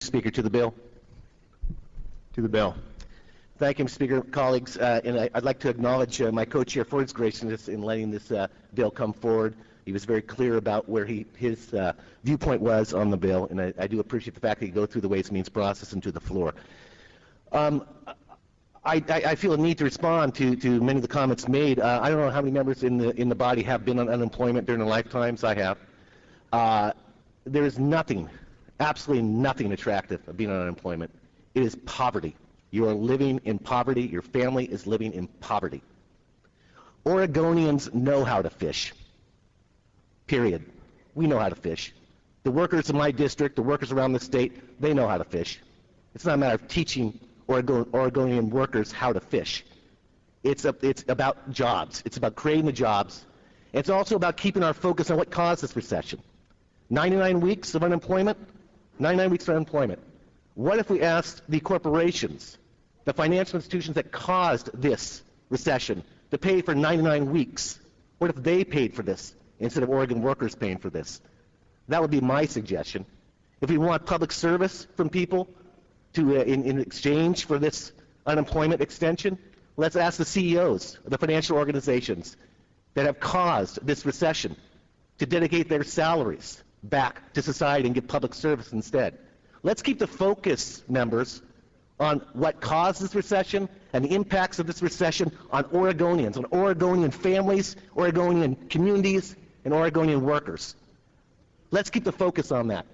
Speaker. To the bill. To the bill. Thank you, Mr. Speaker. Colleagues, and I'd like to acknowledge my co-chair for his graciousness in letting this bill come forward. He was very clear about where his viewpoint was on the bill, and I do appreciate the fact that he go through the Ways and Means process and to the floor. I feel a need to respond to many of the comments made. I don't know how many members in the body have been on unemployment during their lifetimes. I have. There is nothing, absolutely nothing attractive of being on unemployment. It is poverty. You are living in poverty. Your family is living in poverty. Oregonians know how to fish. Period. We know how to fish. The workers in my district, the workers around the state, they know how to fish. It's not a matter of teaching Oregonian workers how to fish. It's about jobs. It's about creating the jobs. It's also about keeping our focus on what caused this recession. 99 weeks of unemployment? 99 weeks of unemployment. What if we asked the corporations, the financial institutions that caused this recession, to pay for 99 weeks? What if they paid for this instead of Oregon workers paying for this? That would be my suggestion. If we want public service from people to in exchange for this unemployment extension, let's ask the CEOs of the financial organizations that have caused this recession to dedicate their salaries back to society and give public service instead. Let's keep the focus, members, on what caused this recession and the impacts of this recession on Oregonians, on Oregonian families, Oregonian communities, and Oregonian workers. Let's keep the focus on that.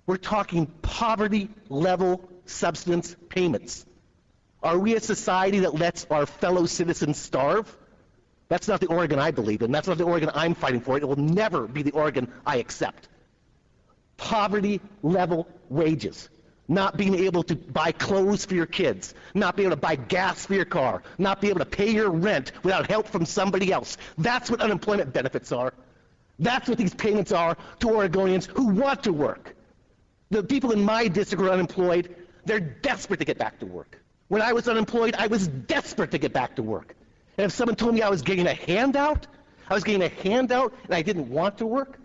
We're talking poverty-level subsistence payments. Are we a society that lets our fellow citizens starve? That's not the Oregon I believe in. That's not the Oregon I'm fighting for. It will never be the Oregon I accept. Poverty-level wages. Not being able to buy clothes for your kids, not being able to buy gas for your car, not being able to pay your rent without help from somebody else. That's what unemployment benefits are. That's what these payments are to Oregonians who want to work. The people in my district are unemployed. They're desperate to get back to work. When I was unemployed, I was desperate to get back to work. And if someone told me I was getting a handout, and I didn't want to work,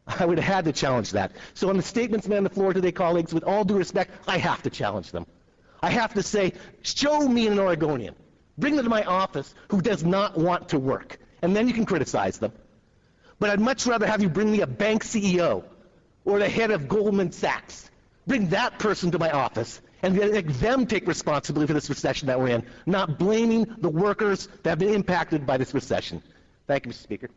I would have had to challenge that. So on the statements made on the floor today, colleagues, with all due respect, I have to challenge them. I have to say, show me an Oregonian. Bring them to my office who does not want to work. And then you can criticize them. But I'd much rather have you bring me a bank CEO or the head of Goldman Sachs. Bring that person to my office and let them take responsibility for this recession that we're in, not blaming the workers that have been impacted by this recession. Thank you, Mr. Speaker.